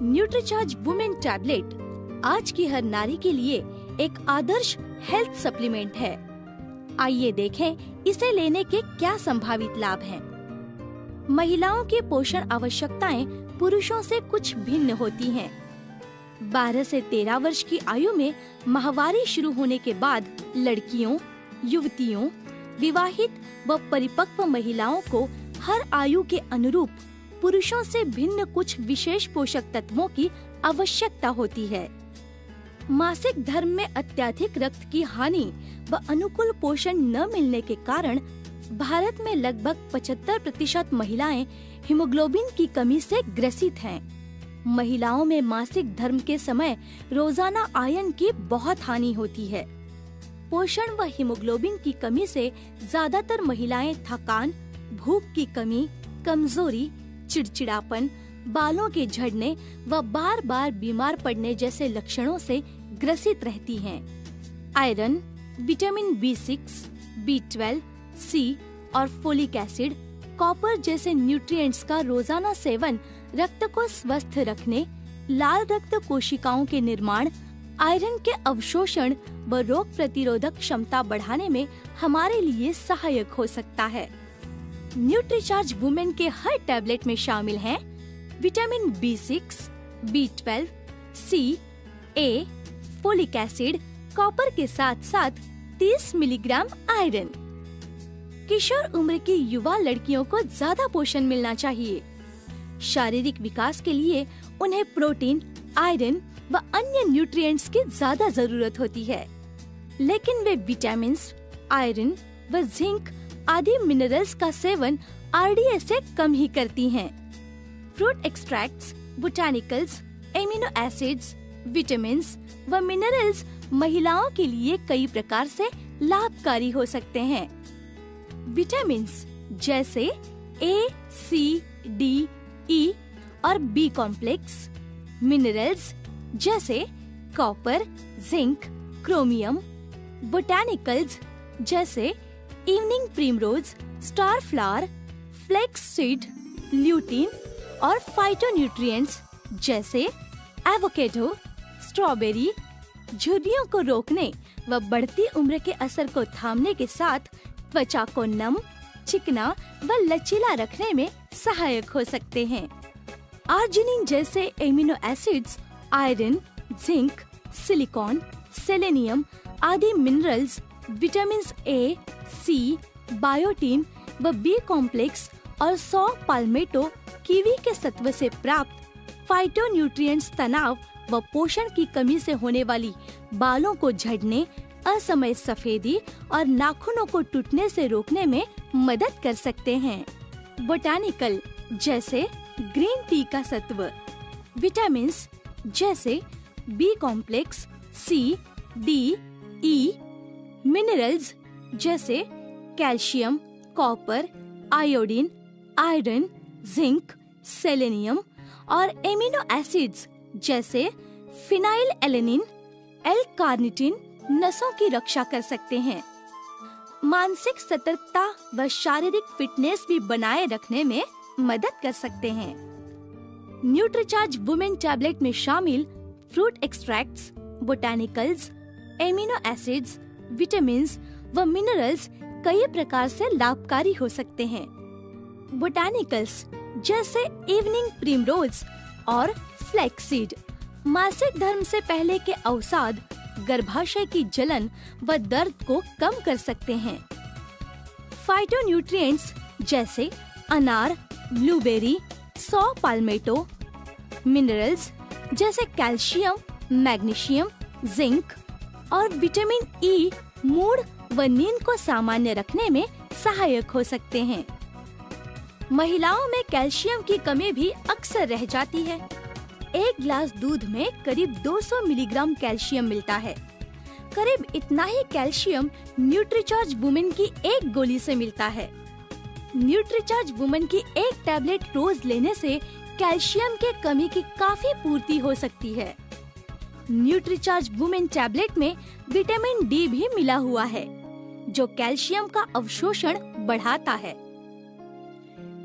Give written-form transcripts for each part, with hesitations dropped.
Nutricharge women tablet आज की हर नारी के लिए एक आदर्श हेल्थ सप्लीमेंट है। आइए देखें इसे लेने के क्या संभावित लाभ हैं। महिलाओं की पोषण आवश्यकताएं पुरुषों से कुछ भिन्न होती हैं। 12 से 13 वर्ष की आयु में माहवारी शुरू होने के बाद लड़कियों, युवतियों, विवाहित व परिपक्व महिलाओं को हर आयु के अनुरूप पुरुषों से भिन्न कुछ विशेष पोषक तत्वों की आवश्यकता होती है। मासिक धर्म में अत्यधिक रक्त की हानि व अनुकूल पोषण न मिलने के कारण भारत में लगभग 75% महिलाएं हीमोग्लोबिन की कमी से ग्रसित हैं। महिलाओं में मासिक धर्म के समय रोजाना आयरन की बहुत हानि होती है। पोषण व हीमोग्लोबिन की कमी से ज्यादातर महिलाएं थकान, भूख की कमी, कमजोरी, चिड़चिड़ापन, बालों के झड़ने व बार बार बीमार पड़ने जैसे लक्षणों से ग्रसित रहती हैं। Iron, vitamin B6, B12, C और फोलिक एसिड, कॉपर जैसे न्यूट्रिएंट्स का रोजाना सेवन रक्त को स्वस्थ रखने, लाल रक्त कोशिकाओं के निर्माण, आयरन के अवशोषण व रोग प्रतिरोधक क्षमता बढ़ाने में हमारे लिए सहायक हो सकता है। न्यूट्रीचार्ज वुमेन के हर टैबलेट में शामिल हैं vitamin B6, B12, C, A, folic acid, copper के साथ साथ 30 मिलीग्राम आयरन। किशोर उम्र की युवा लड़कियों को ज्यादा पोषण मिलना चाहिए। शारीरिक विकास के लिए उन्हें प्रोटीन, आयरन व अन्य न्यूट्रिएंट्स की ज्यादा जरूरत होती है, लेकिन वे विटामिन्स, आयरन व जिंक आदि मिनरल्स का सेवन RDA से कम ही करती हैं। Fruit extracts, botanicals, amino acids, vitamins व मिनरल्स महिलाओं के लिए कई प्रकार से लाभकारी हो सकते हैं। विटामिन्स जैसे A, C, D, E और B कॉम्प्लेक्स, मिनरल्स जैसे कॉपर, जिंक, क्रोमियम, बोटानिकल्स जैसे evening primrose, star flower, flax seed, lutein और फाइटोन्यूट्रिएंट्स जैसे एवोकेडो, स्ट्रॉबेरी झुर्रियों को रोकने व बढ़ती उम्र के असर को थामने के साथ त्वचा को नम, चिकना व लचीला रखने में सहायक हो सकते हैं। आर्जिनिन जैसे amino acids, iron, zinc, silicon, selenium आदि minerals, vitamin A, C, biotin व B कॉम्प्लेक्स और सौ पाल्मेटो कीवी के सत्व से प्राप्त फाइटोन्यूट्रिएंट्स तनाव व पोषण की कमी से होने वाली बालों को झड़ने, असमय सफेदी और नाखूनों को टूटने से रोकने में मदद कर सकते हैं। बोटानिकल जैसे ग्रीन टी का सत्व, विटामिन्स जैसे B complex, C, D, E, minerals जैसे calcium, copper, iodine, iron, zinc, selenium और एमिनो एसिड्स जैसे फिनाइल एलेनिन, L-कार्निटिन नसों की रक्षा कर सकते हैं। मानसिक सतर्कता व शारीरिक फिटनेस भी बनाए रखने में मदद कर सकते हैं। न्यूट्रीचार्ज वुमेन टैबलेट में शामिल fruit extracts, botanicals, amino acids, vitamins व मिनरल्स कई प्रकार से लाभकारी हो सकते हैं। बोटानिकल्स जैसे इवनिंग प्रिमरोज और फ्लैक्सीड मासिक धर्म से पहले के अवसाद, गर्भाशय की जलन व दर्द को कम कर सकते हैं। फाइटोन्यूट्रिएंट्स जैसे अनार, ब्लूबेरी, सौ पाल्मेटो, मिनरल्स जैसे कैल्शियम, मैग्नीशियम, जिंक और विटामिन E मूड व नींद को सामान्य रखने में सहायक हो सकते हैं। महिलाओं में कैल्शियम की कमी भी अक्सर रह जाती है। एक गिलास दूध में करीब 200 मिलीग्राम कैल्शियम मिलता है। करीब इतना ही कैल्शियम न्यूट्रीचार्ज वुमेन की एक गोली से मिलता है। न्यूट्रीचार्ज वुमेन की एक टैबलेट रोज लेने से कैल्शियम के कमी की काफी पूर्ति हो सकती है। न्यूट्रीचार्ज वुमेन टैबलेट में विटामिन D भी मिला हुआ है, जो कैल्शियम का अवशोषण बढ़ाता है।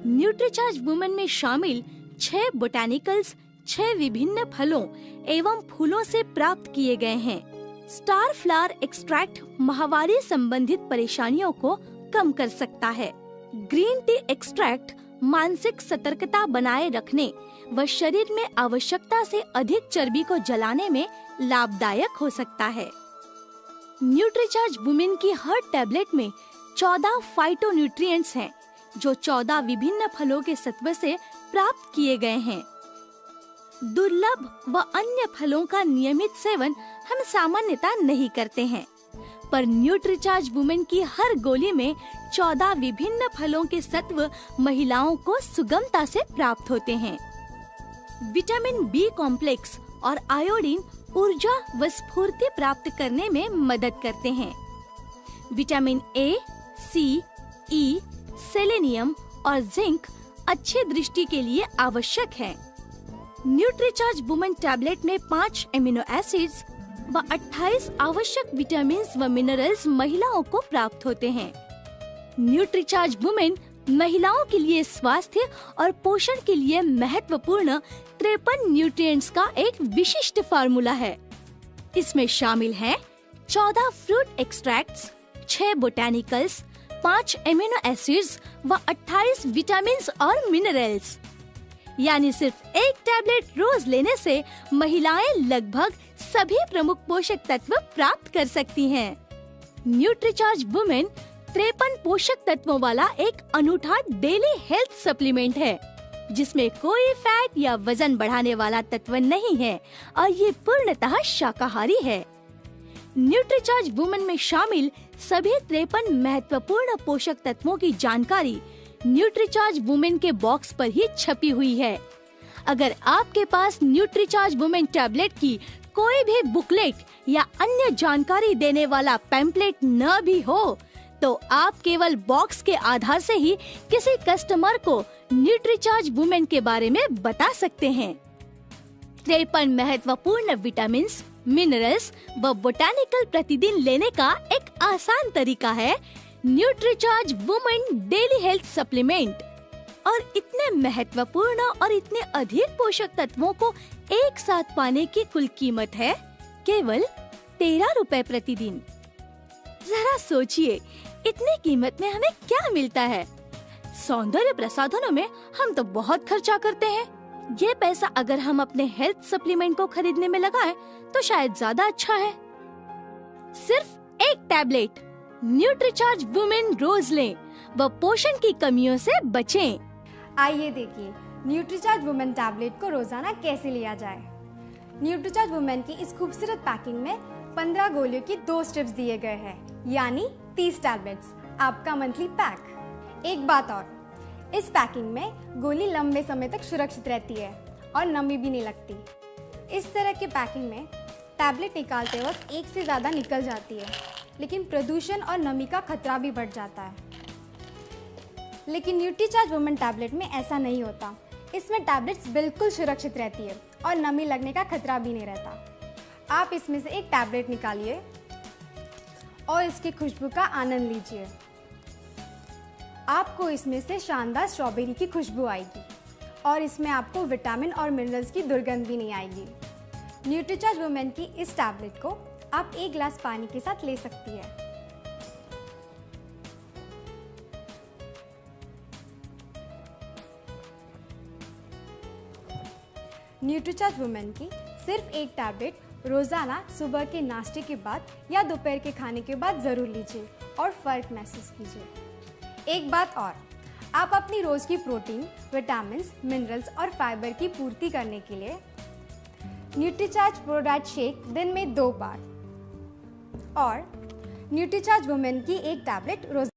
न्यूट्रीचार्ज वुमेन में शामिल 6 बोटानिकल्स, 6 विभिन्न फलों एवं फूलों से प्राप्त किए गए हैं। स्टार फ्लावर एक्सट्रैक्ट माहवारी संबंधित परेशानियों को कम कर सकता है। ग्रीन टी एक्सट्रैक्ट मानसिक सतर्कता बनाए रखने व शरीर में आवश्यकता से अधिक चर्बी को जलाने में लाभदायक हो सकता है। न्यूट्रीचार्ज वुमेन की हर टैबलेट में 14 फाइटोन्यूट्रिएंट्स हैं, जो 14 विभिन्न फलों के सत्व से प्राप्त किए गए हैं। दुर्लभ व अन्य फलों का नियमित सेवन हम सामान्यतः नहीं करते हैं, पर न्यूट्रीचार्ज वुमेन की हर गोली में 14 विभिन्न फलों के सत्व महिलाओं को सुगमता से प्राप्त होते हैं। विटामिन बी कॉम्प्लेक्स और आयोडीन ऊर्जा व स्फूर्ति प्राप्त करने में मदद करते हैं। Vitamin A, C, E, selenium और जिंक अच्छी दृष्टि के लिए आवश्यक है। न्यूट्रीचार्ज वुमेन टैबलेट में 5 एमिनो एसिड्स व 28 आवश्यक विटामिन व मिनरल्स महिलाओं को प्राप्त होते हैं। न्यूट्रीचार्ज वुमेन महिलाओं के लिए स्वास्थ्य और पोषण के लिए महत्वपूर्ण 53 न्यूट्रिएंट्स का एक विशिष्ट फार्मूला है। इसमें शामिल हैं 14 फ्रूट एक्सट्रैक्ट्स, 6 बोटैनिकल्स, 5 एमिनो एसिड्स व 28 विटामिन्स और मिनरल्स। यानी सिर्फ एक टैबलेट रोज लेने से महिलाएं लगभग सभी प्रमुख पोषक तत्व प्राप्त कर सकती हैं। न्यूट्रीचार्ज वुमेन 53 पोषक तत्वों वाला एक अनूठा डेली हेल्थ सप्लीमेंट है, जिसमें कोई फैट या वजन बढ़ाने वाला तत्व नहीं है और ये पूर्णतः शाकाहारी है। न्यूट्रीचार्ज वुमेन में शामिल सभी 53 महत्वपूर्ण पोषक तत्वों की जानकारी न्यूट्रीचार्ज वुमेन के बॉक्स पर ही छपी हुई है। अगर आपके पास न्यूट्रीचार्ज वुमेन टैबलेट की कोई भी बुकलेट या अन्य जानकारी देने वाला पैम्पलेट न भी हो, तो आप केवल बॉक्स के आधार से ही किसी कस्टमर को न्यूट्रीचार्ज वुमेन के बारे में बता सकते हैं। 53 महत्वपूर्ण विटामिन्स, मिनरल्स व बोटैनिकल प्रतिदिन लेने का एक आसान तरीका है Nutricharge women daily health supplement. और इतने महत्वपूर्ण और इतने अधिक पोषक तत्वों को एक साथ पाने की कुल कीमत है केवल 13 रुपए प्रतिदिन। जरा सोचिए, इतनी कीमत में हमें क्या मिलता है? सौंदर्य प्रसाधनों में हम तो बहुत खर्चा करते हैं। ये पैसा अगर हम अपने हेल्थ सप्लीमेंट को खरीदने में लगाएं, तो शायद ज्यादा अच्छा है। सिर्फ एक टैबलेट न्यूट्रीचार्ज वुमेन रोज लें व पोषण की कमियों से बचें। आइए देखिए न्यूट्रीचार्ज वुमेन टैबलेट को रोजाना कैसे लिया जाए। न्यूट्रीचार्ज वुमेन की इस खूबसूरत पैकिंग में 15 गोलियों की 2 स्ट्रिप्स दिए गए हैं, यानी 30 टैबलेट्स, आपका मंथली पैक। एक बात और, इस पैकिंग में गोली लंबे समय तक सुरक्षित रहती है और नमी भी नहीं लगती। इस तरह के पैकिंग में टैबलेट निकालते वक्त एक से ज़्यादा निकल जाती है, लेकिन प्रदूषण और नमी का खतरा भी बढ़ जाता है। लेकिन न्यूट्रीचार्ज वुमेन टैबलेट में ऐसा नहीं होता। इसमें टैबलेट्स बिल्कुल सुरक्षित रहती है और नमी लगने का खतरा भी नहीं रहता। आप इसमें से एक टैबलेट निकालिए और इसकी खुशबू का आनंद लीजिए। आपको इसमें से शानदार स्ट्रॉबेरी की खुशबू आएगी और इसमें आपको विटामिन और मिनरल्स की दुर्गंध भी नहीं आएगी। न्यूट्रीचार्ज वुमेन की इस टैबलेट को आप 1 गिलास पानी के साथ ले सकती है। न्यूट्रीचार्ज वुमेन की सिर्फ एक टैबलेट रोजाना सुबह के नाश्ते के बाद या दोपहर के खाने के बाद जरूर लीजिए और फर्क महसूस कीजिए। एक बात और, आप अपनी रोज की प्रोटीन, विटामिन्स, मिनरल्स और फाइबर की पूर्ति करने के लिए न्यूट्रीचार्ज प्रोडाइट शेक दिन में 2 बार और न्यूट्रीचार्ज वुमेन की एक टैबलेट रोज